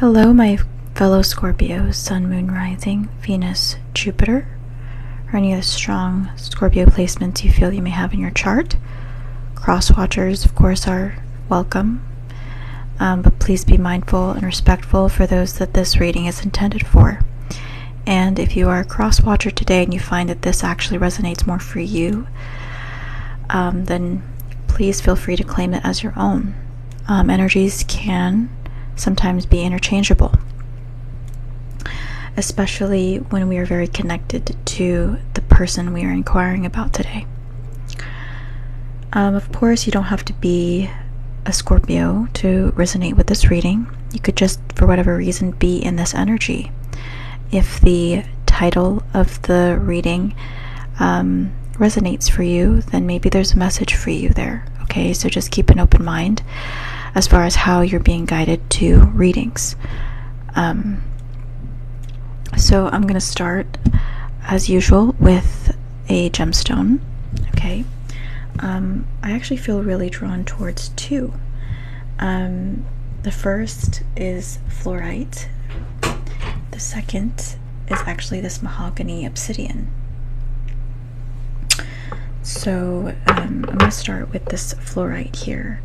Hello, my fellow Scorpios, Sun, Moon, Rising, Venus, Jupiter, or any other strong Scorpio placements you feel you may have in your chart. Cross watchers, of course, are welcome, but please be mindful and respectful for those that this reading is intended for. And if you are a cross watcher today and you find that this actually resonates more for you, then please feel free to claim it as your own. Energies can sometimes be interchangeable, especially when we are very connected to the person we are inquiring about today. Of course, you don't have to be a Scorpio to resonate with this reading. You could just, for whatever reason, be in this energy. If the title of the reading resonates for you, then maybe there's a message for you there. Okay, so just keep an open mind as far as how you're being guided to readings. So I'm going to start, as usual, with a gemstone. Okay. I actually feel really drawn towards two. The first is fluorite. The second is actually this mahogany obsidian. So I'm going to start with this fluorite here.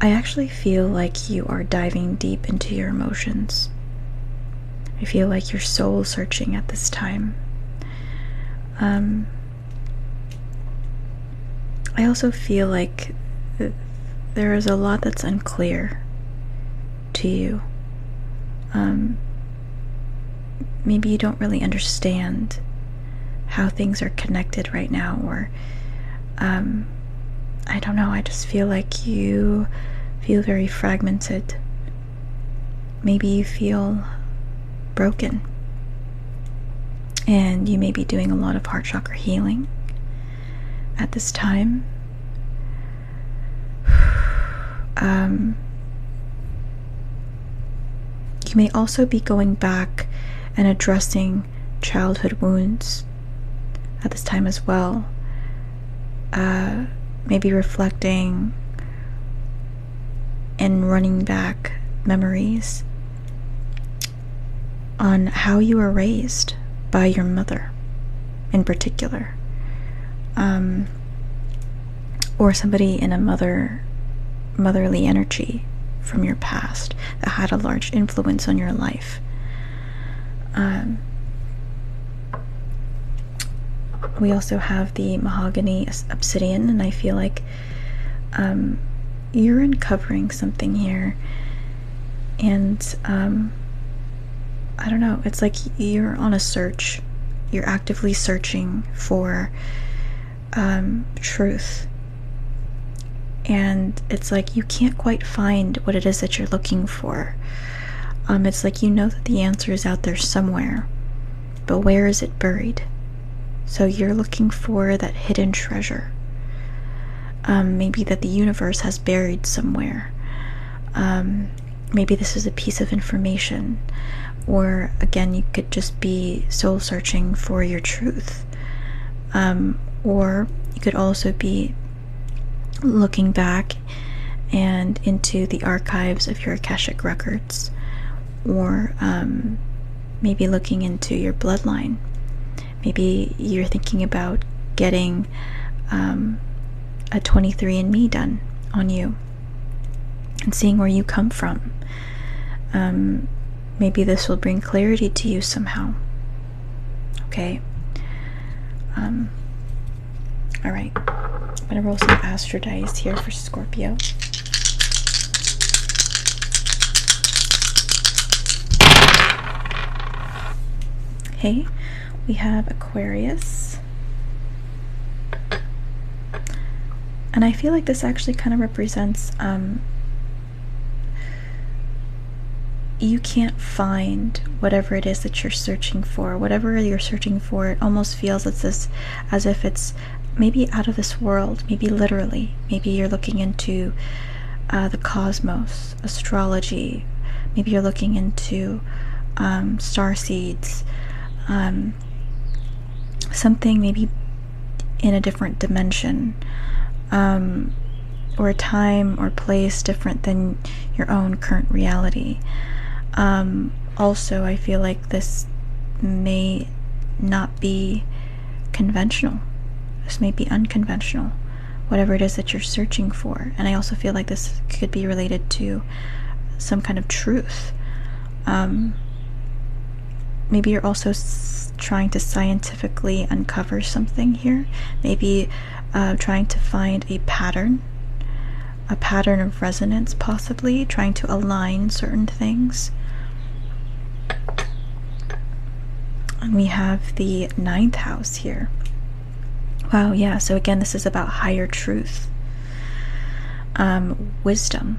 I actually feel like you are diving deep into your emotions. I feel like you're soul searching at this time. I also feel like there is a lot that's unclear to you. Maybe you don't really understand how things are connected right now, or I don't know, I just feel like you feel very fragmented. Maybe you feel broken, and you may be doing a lot of heart chakra healing at this time. You may also be going back and addressing childhood wounds at this time as well. Maybe reflecting and running back memories on how you were raised by your mother in particular, or somebody in a motherly energy from your past that had a large influence on your life. We also have the mahogany obsidian, and I feel like you're uncovering something here, and I don't know, it's like you're on a search. You're actively searching for truth, and it's like you can't quite find what it is that you're looking for. It's like you know that the answer is out there somewhere, but where is it buried? So you're looking for that hidden treasure, maybe that the universe has buried somewhere. Maybe this is a piece of information, or again, you could just be soul searching for your truth, or you could also be looking back and into the archives of your Akashic records, or maybe looking into your bloodline. Maybe you're thinking about getting a 23andMe done on you and seeing where you come from. Maybe this will bring clarity to you somehow. Okay. Alright. I'm going to roll some astro dice here for Scorpio. Okay. We have Aquarius, and I feel like this actually kind of represents you can't find whatever it is that you're searching for. Whatever you're searching for, it almost feels as if it's maybe out of this world, maybe literally. Maybe you're looking into the cosmos, astrology. Maybe you're looking into starseeds. Something maybe in a different dimension, or a time or place different than your own current reality. Also, I feel like this may not be conventional. This may be unconventional, whatever it is that you're searching for. And I also feel like this could be related to some kind of truth. Maybe you're also trying to scientifically uncover something here. Maybe trying to find a pattern of resonance, possibly trying to align certain things. And we have the 9th house here. Wow, yeah, so again, this is about higher truth, wisdom.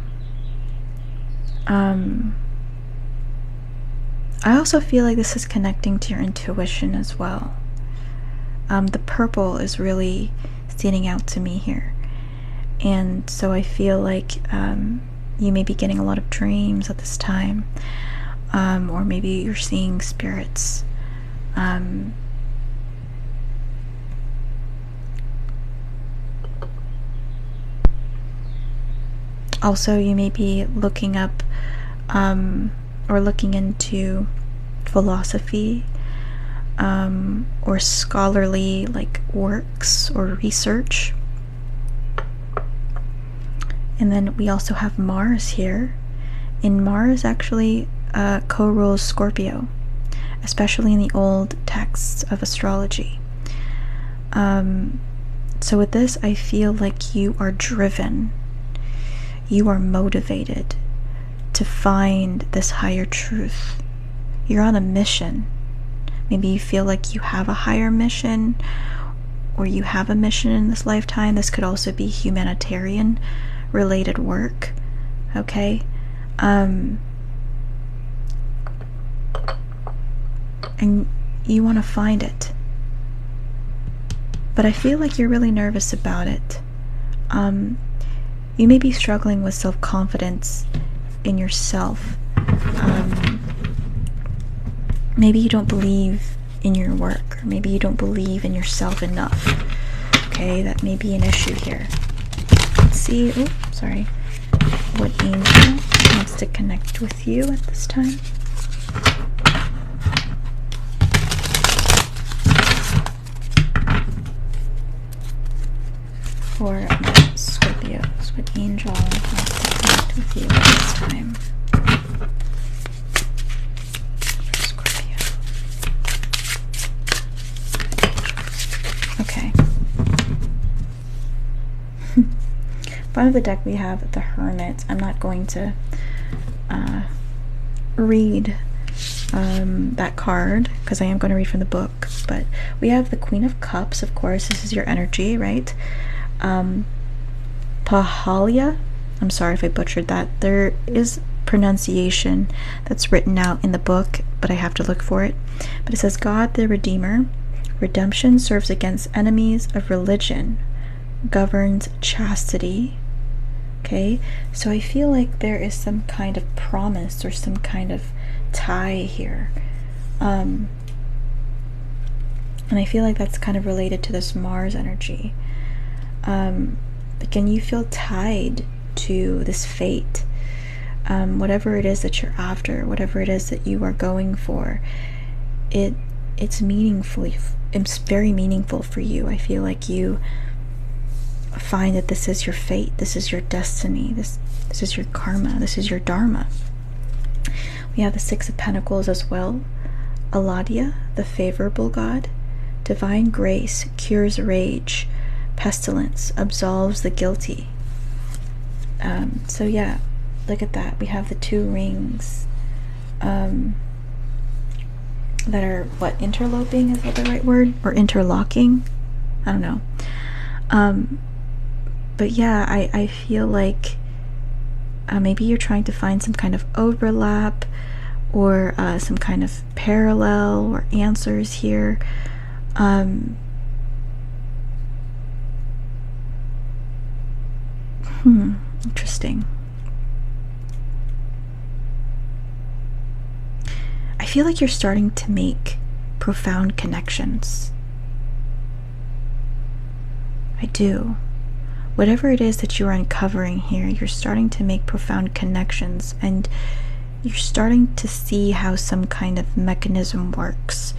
I also feel like this is connecting to your intuition as well. The purple is really standing out to me here. And so I feel like you may be getting a lot of dreams at this time. Or maybe you're seeing spirits. Also, you may be looking up or looking into philosophy or scholarly like works or research. And then we also have Mars here, and Mars actually co-rules Scorpio, especially in the old texts of astrology. So with this, I feel like you are driven, you are motivated to find this higher truth. You're on a mission. Maybe you feel like you have a higher mission, or you have a mission in this lifetime. This could also be humanitarian related work. Okay? And you want to find it. But I feel like you're really nervous about it. You may be struggling with self-confidence in yourself. Maybe you don't believe in your work, or maybe you don't believe in yourself enough. Okay, that may be an issue here. Let's see, what angel wants to connect with you at this time? For Scorpios, what angel wants to connect with you at this time? For Scorpio. Okay. Bottom of the deck we have the Hermit. I'm not going to read that card because I am going to read from the book, but we have the Queen of Cups. Of course, this is your energy, right? Pahalia, I'm sorry if I butchered that. There is pronunciation that's written out in the book, but I have to look for it. But it says, God the Redeemer, redemption serves against enemies of religion, governs chastity. Okay, so I feel like there is some kind of promise or some kind of tie here. And I feel like that's kind of related to this Mars energy. Again, you feel tied to this fate. Whatever it is that you're after, whatever it is that you are going for, it's meaningfully, it's very meaningful for you. I feel like you find that this is your fate, this is your destiny, this is your karma, this is your dharma. We have the Six of Pentacles as well. Aladia, the favorable god. Divine grace cures rage, pestilence absolves the guilty. So yeah, look at that. We have the two rings that are interloping, is that the right word? Or interlocking? I don't know. But yeah, I feel like maybe you're trying to find some kind of overlap or some kind of parallel or answers here. Interesting. I feel like you're starting to make profound connections. I do. whatever it is that you're uncovering here, you're starting to make profound connections, and you're starting to see how some kind of mechanism works.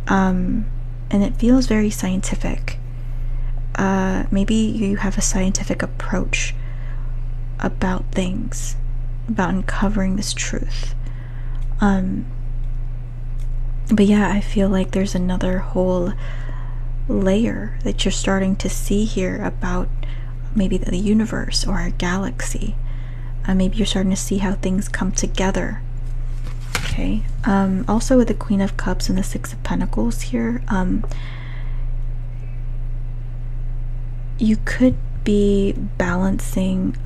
And it feels very scientific. Maybe you have a scientific approach about things, about uncovering this truth. But yeah, I feel like there's another whole layer that you're starting to see here about maybe the universe or our galaxy. Maybe you're starting to see how things come together. Okay. Also with the Queen of Cups and the Six of Pentacles here, you could be balancing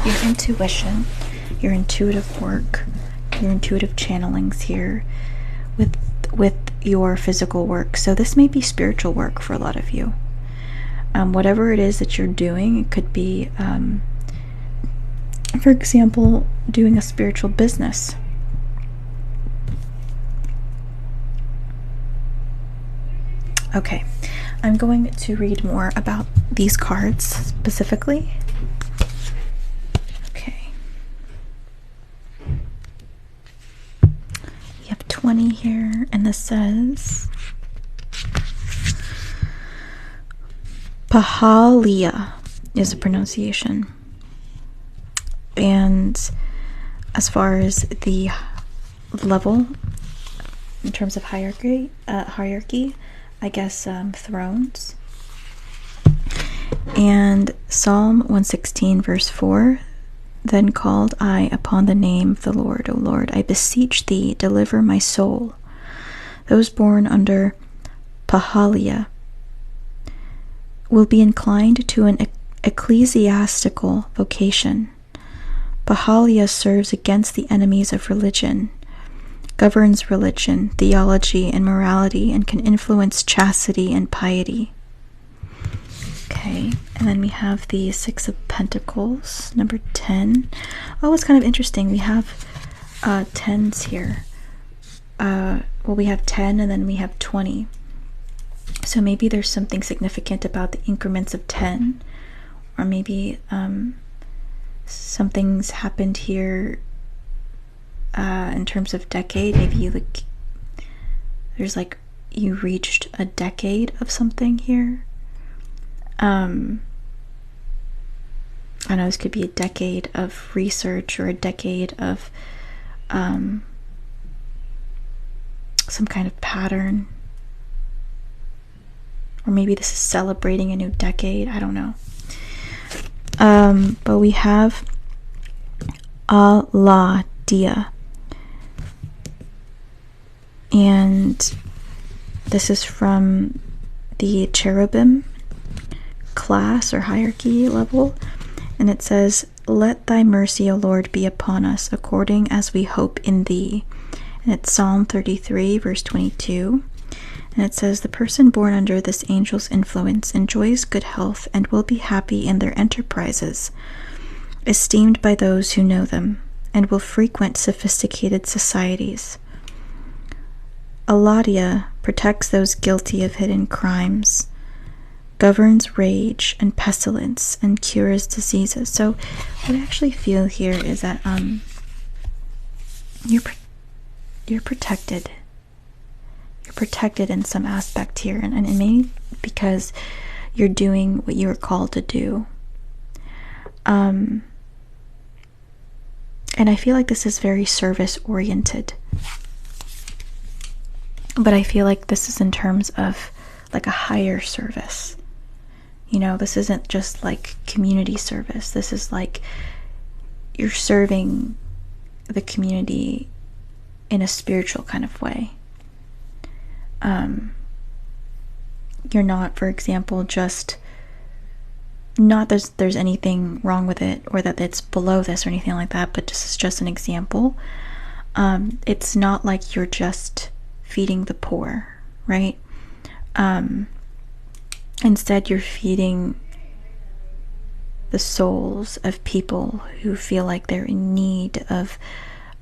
your intuition, your intuitive work, your intuitive channelings here with your physical work. So this may be spiritual work for a lot of you. Whatever it is that you're doing, it could be, for example, doing a spiritual business. Okay, I'm going to read more about these cards specifically. Okay. We have 20 here, and this says Pahalia is the pronunciation. And as far as the level in terms of hierarchy, I guess thrones. And Psalm 116 verse 4, then called I upon the name of the Lord. O Lord, I beseech thee, deliver my soul. Those born under Pahalia will be inclined to an ecclesiastical vocation. Pahalia serves against the enemies of religion, governs religion, theology, and morality, and can influence chastity and piety. Okay, and then we have the Six of Pentacles, number 10. Oh, it's kind of interesting. We have 10s here. Well, we have 10 and then we have 20. So maybe there's something significant about the increments of 10, or maybe something's happened here in terms of decade. Maybe you there's like you reached a decade of something here. I know this could be a decade of research or a decade of some kind of pattern, or maybe this is celebrating a new decade. I don't know. But we have Allah Dia, and this is from the cherubim class or hierarchy level, and it says, let thy mercy, O Lord, be upon us according as we hope in thee. And it's Psalm 33 verse 22, and it says, the person born under this angel's influence enjoys good health and will be happy in their enterprises, esteemed by those who know them, and will frequent sophisticated societies. Aladia protects those guilty of hidden crimes, governs rage and pestilence, and cures diseases. So what I actually feel here is that you're protected. You're protected in some aspect here, and it may be because you're doing what you were called to do. And I feel like this is very service oriented. But I feel like this is in terms of like a higher service. You know, this isn't just like community service. This is like you're serving the community in a spiritual kind of way. You're not, for example, just not there's anything wrong with it or that it's below this or anything like that, but this is just an example. It's not like you're just feeding the poor, right? Instead, you're feeding the souls of people who feel like they're in need of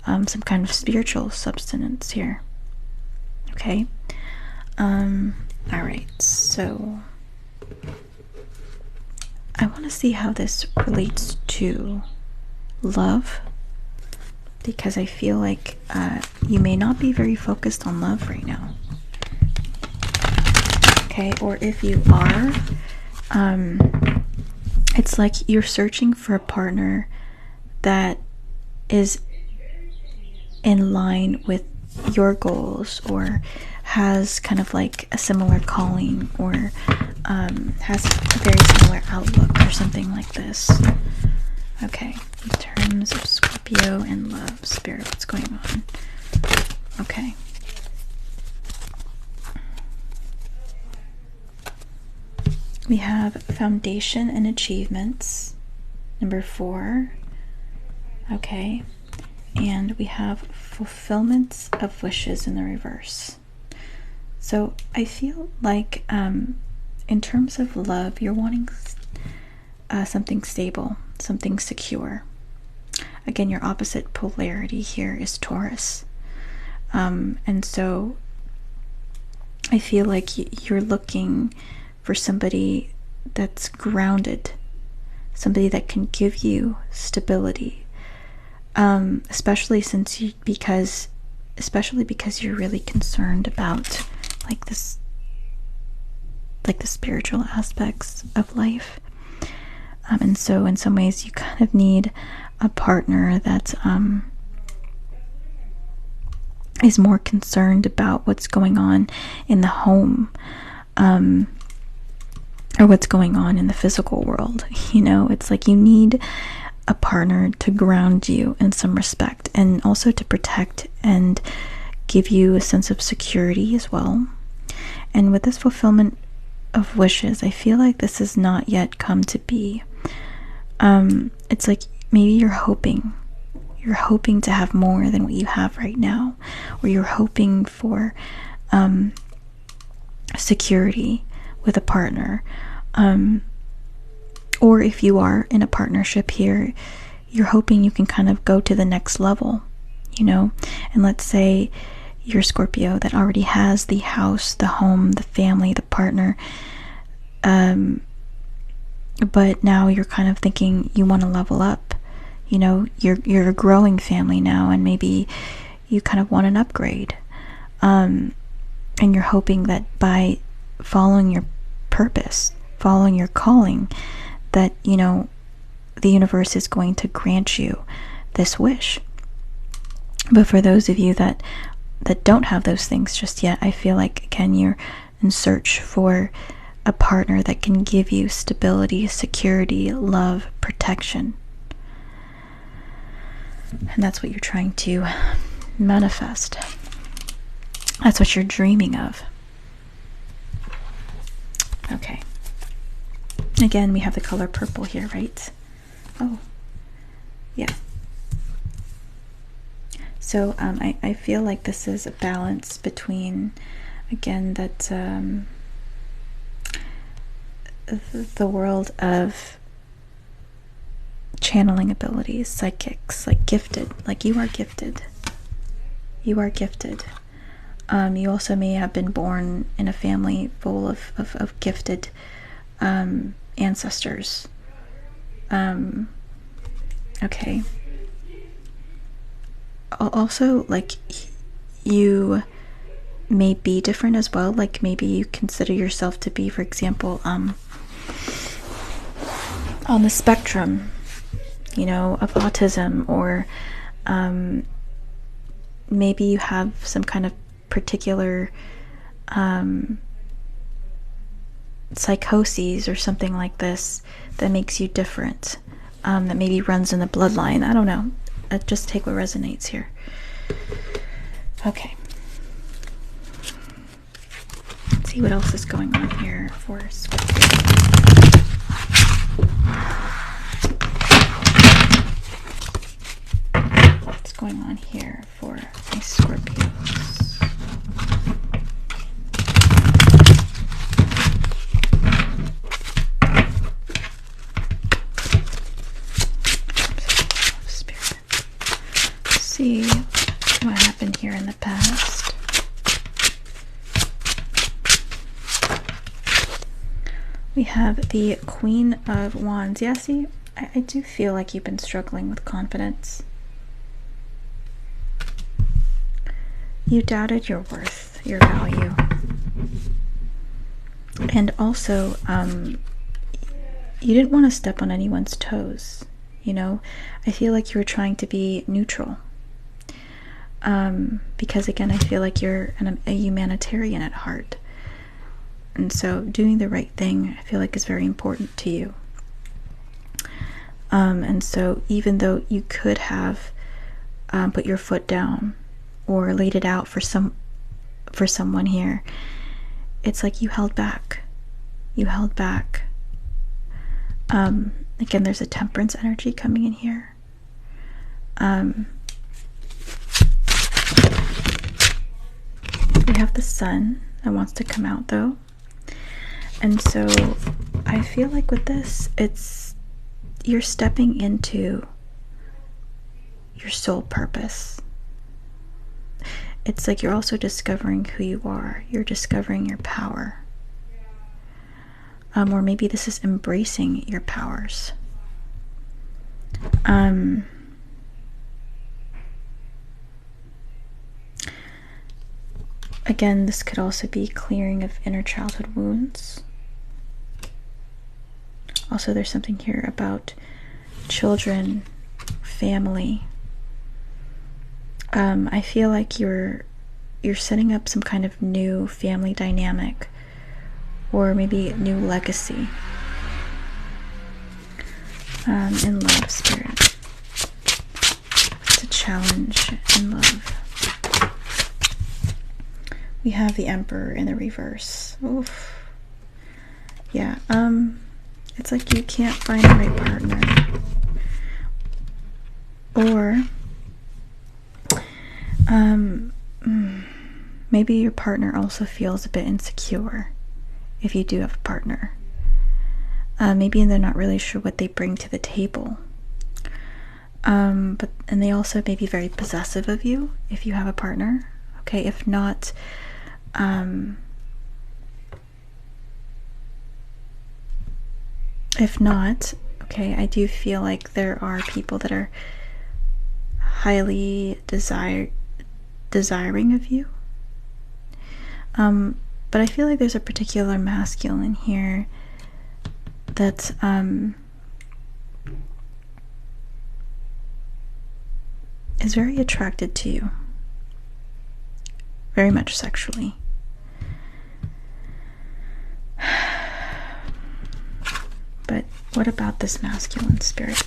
some kind of spiritual substance here. Okay. All right, so I want to see how this relates to love, because I feel like you may not be very focused on love right now. Okay, or if you are, it's like you're searching for a partner that is in line with your goals, or has kind of like a similar calling, or has a very similar outlook, or something like this. Okay, in terms of Scorpio and love, Spirit, what's going on? Okay. We have foundation and achievements, number 4. Okay. And we have fulfillment of wishes in the reverse. So I feel like in terms of love, you're wanting something stable, something secure. Again, your opposite polarity here is Taurus. And so I feel like you're looking for somebody that's grounded, somebody that can give you stability, especially because you're really concerned about like the spiritual aspects of life. And so in some ways you kind of need a partner that is more concerned about what's going on in the home, or what's going on in the physical world. You know, it's like you need a partner to ground you in some respect, and also to protect and give you a sense of security as well. And with this fulfillment of wishes, I feel like this has not yet come to be. It's like maybe you're hoping to have more than what you have right now, or you're hoping for security with a partner, or if you are in a partnership here, you're hoping you can kind of go to the next level, you know. And let's say you're Scorpio that already has the house, the home, the family, the partner, but now you're kind of thinking you want to level up. You know, you're a growing family now, and maybe you kind of want an upgrade, and you're hoping that by following your purpose, following your calling, that, you know, the universe is going to grant you this wish. But for those of you that don't have those things just yet, I feel like, again, you're in search for a partner that can give you stability, security, love, protection. And that's what you're trying to manifest. That's what you're dreaming of. Okay. Again, we have the color purple here, right? Oh, yeah. So I feel like this is a balance between, again, that the world of channeling abilities, psychics, like gifted, like you are gifted. You are gifted. You also may have been born in a family full of gifted ancestors. Okay. Also, like, you may be different as well. Like, maybe you consider yourself to be, for example, on the spectrum, you know, of autism, or maybe you have some kind of particular psychoses or something like this that makes you different, that maybe runs in the bloodline. I don't know. Just take what resonates here. Okay. Let's see what else is going on here for Scorpio. What's going on here for my Scorpios? See what happened here in the past. We have the Queen of Wands. Yeah, see, I do feel like you've been struggling with confidence. You doubted your worth, your value. And also, you didn't want to step on anyone's toes, you know? I feel like you were trying to be neutral. Because again, I feel like you're a humanitarian at heart. And so doing the right thing, I feel like, is very important to you. And so even though you could have put your foot down or laid it out for someone here, it's like you held back. You held back. Again, there's a Temperance energy coming in here. We have the Sun that wants to come out though. And so I feel like with this, you're stepping into your soul purpose. It's like you're also discovering who you are. You're discovering your power. Or maybe this is embracing your powers. Again, this could also be clearing of inner childhood wounds. Also, there's something here about children, family. I feel like you're setting up some kind of new family dynamic, or maybe a new legacy. In love, Spirit. It's a challenge in love. We have the Emperor in the reverse. Oof. Yeah, it's like you can't find the right partner. Or maybe your partner also feels a bit insecure if you do have a partner. Maybe they're not really sure what they bring to the table. And they also may be very possessive of you if you have a partner. Okay, if not, okay, I do feel like there are people that are highly desiring of you. But I feel like there's a particular masculine here that is very attracted to you, very much sexually. But what about this masculine spirit?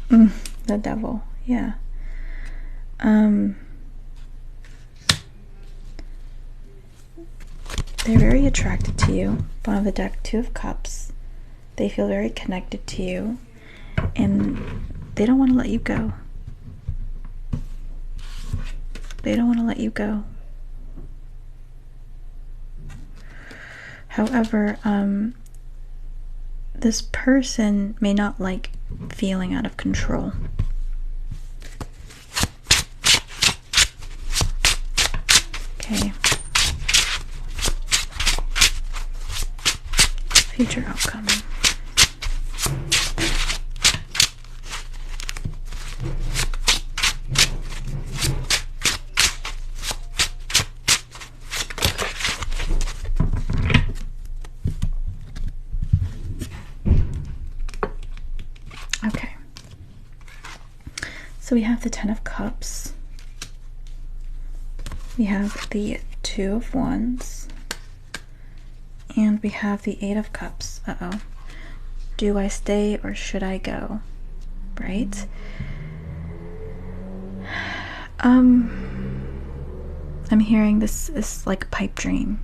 The Devil, yeah. They're very attracted to you. Bottom of the deck, Two of Cups. They feel very connected to you, and they don't want to let you go. They don't want to let you go. However, this person may not like feeling out of control. Okay. Future outcome. Okay. So we have the Ten of Cups. We have the Two of Wands. And we have the Eight of Cups. Uh-oh. Do I stay or should I go? Right? I'm hearing this is like a pipe dream.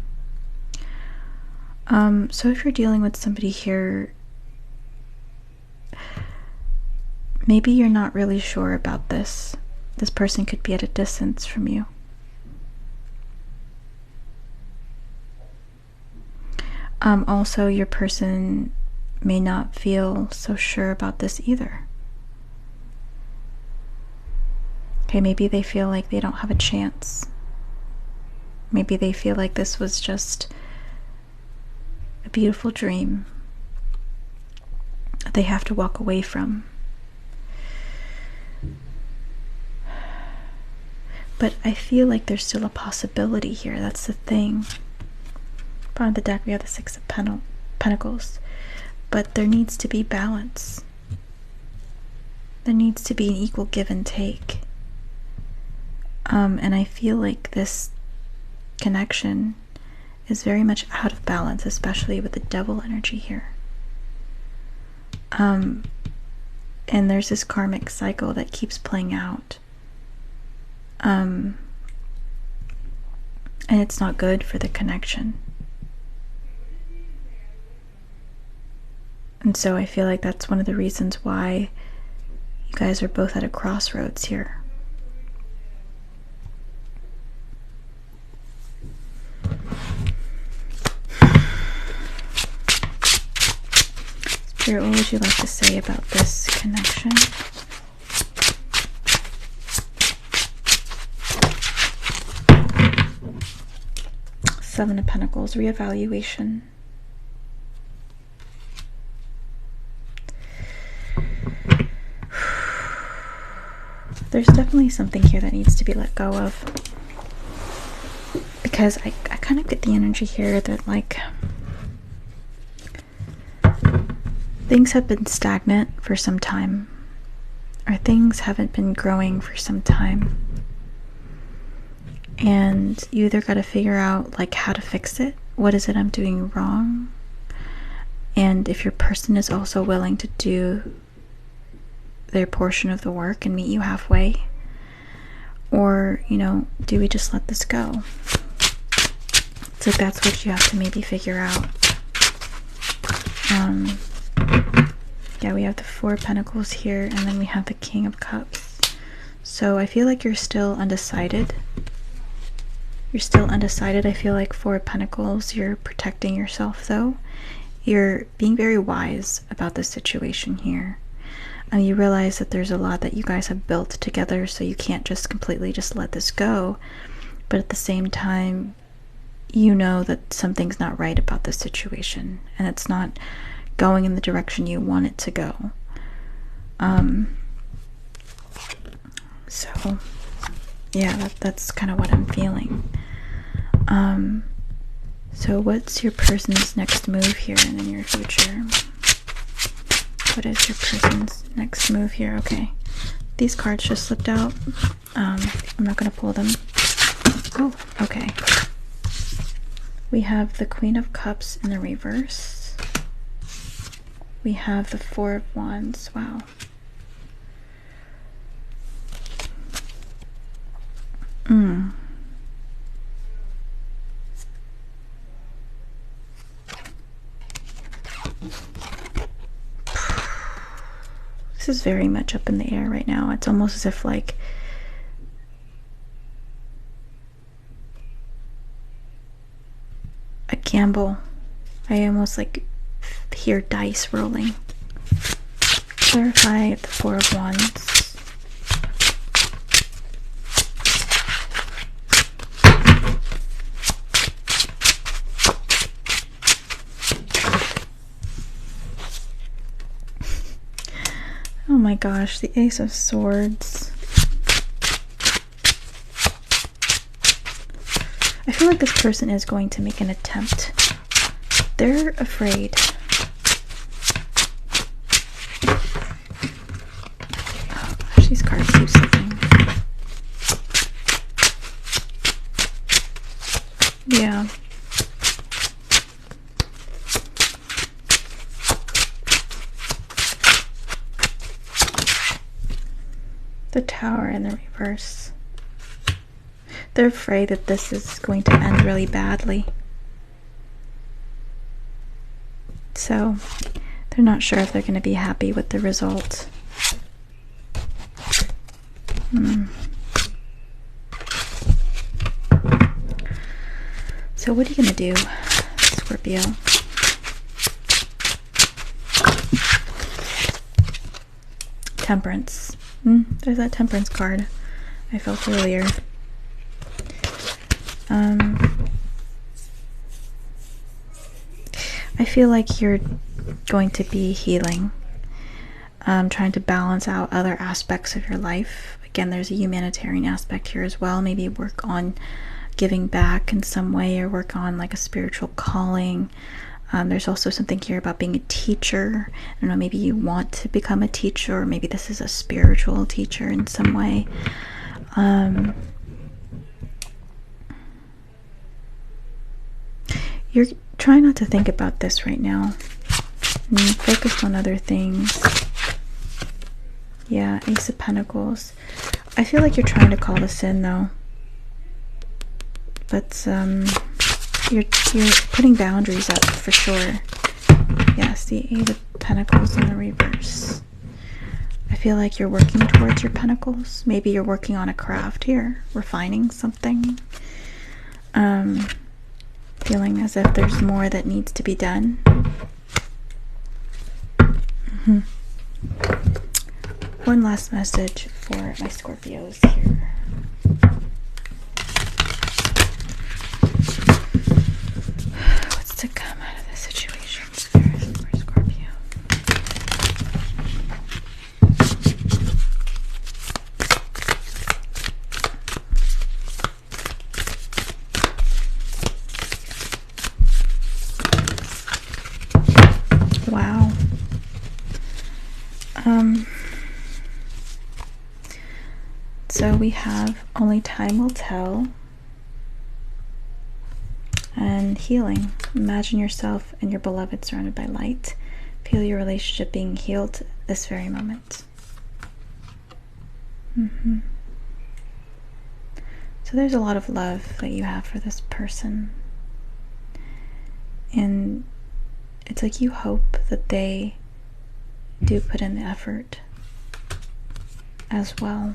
So if you're dealing with somebody here, maybe you're not really sure about this. This person could be at a distance from you. Also, your person may not feel so sure about this either. Okay, maybe they feel like they don't have a chance. Maybe they feel like this was just a beautiful dream that they have to walk away from. But I feel like there's still a possibility here. That's the thing. Bottom of the deck, we have the Six of Pentacles. But there needs to be balance. There needs to be an equal give and take. And I feel like this connection is very much out of balance, especially with the Devil energy here. And there's this karmic cycle that keeps playing out. And it's not good for the connection. And so I feel like that's one of the reasons why you guys are both at a crossroads here. Spirit, what would you like to say about this connection? Seven of Pentacles, reevaluation. There's definitely something here that needs to be let go of. Because I kind of get the energy here that, like, things have been stagnant for some time. Or things haven't been growing for some time. And you either got to figure out, like, how to fix it. What is it I'm doing wrong? And if your person is also willing to do their portion of the work and meet you halfway, or, you know, do we just let this go? So that's what you have to maybe figure out. Yeah, we have the Four of Pentacles here, and then we have the King of Cups. So I feel like you're still undecided. You're still undecided. I feel like Four of Pentacles, you're protecting yourself though. You're being very wise about the situation here. And you realize that there's a lot that you guys have built together, so you can't just completely just let this go. But at the same time, you know that something's not right about this situation, and it's not going in the direction you want it to go. So yeah, that's kind of what I'm feeling. So what's your person's next move here and in your future? What is your person's next move here? Okay, these cards just slipped out. I'm not going to pull them. Oh, okay. We have the Queen of Cups in the reverse. We have the Four of Wands. Wow. This is very much up in the air right now. It's almost as if, like, a gamble. I almost, like, hear dice rolling. Clarify the Four of Wands. Oh my gosh, the Ace of Swords. I feel like this person is going to make an attempt. They're afraid. Oh gosh, these cards keep slipping. Yeah. The Tower in the reverse. They're afraid that this is going to end really badly. So they're not sure if they're going to be happy with the result. So what are you going to do, Scorpio? Temperance. There's that Temperance card I felt earlier. I feel like you're going to be healing, trying to balance out other aspects of your life. Again, there's a humanitarian aspect here as well. Maybe work on giving back in some way, or work on like a spiritual calling. There's also something here about being a teacher. I don't know, maybe you want to become a teacher, or maybe this is a spiritual teacher in some way. You're trying not to think about this right now. Focus on other things. Yeah, Ace of Pentacles. I feel like you're trying to call this in though. But you're putting boundaries up for sure. Yes, the Eight of Pentacles in the reverse. I feel like you're working towards your pentacles. Maybe you're working on a craft here, refining something. Feeling as if there's more that needs to be done. One last message for my Scorpios here. What's to come out of this situation, Spirit, for Scorpio? Wow. So we have only time will tell, and healing. Imagine yourself and your beloved surrounded by light. Feel your relationship being healed this very moment. So there's a lot of love that you have for this person, and it's like you hope that they do put in the effort as well.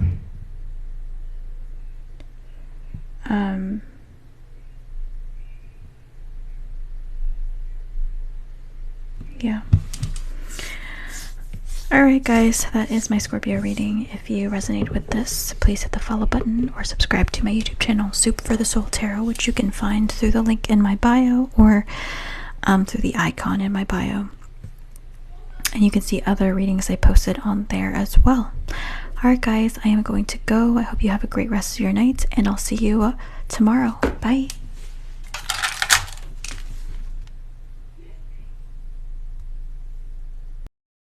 Yeah. Alright guys, that is my Scorpio reading. If you resonated with this, please hit the follow button or subscribe to my YouTube channel, Soup for the Soul Tarot, which you can find through the link in my bio, or through the icon in my bio. And you can see other readings I posted on there as well. Alright guys, I am going to go. I hope you have a great rest of your night, and I'll see you tomorrow. Bye.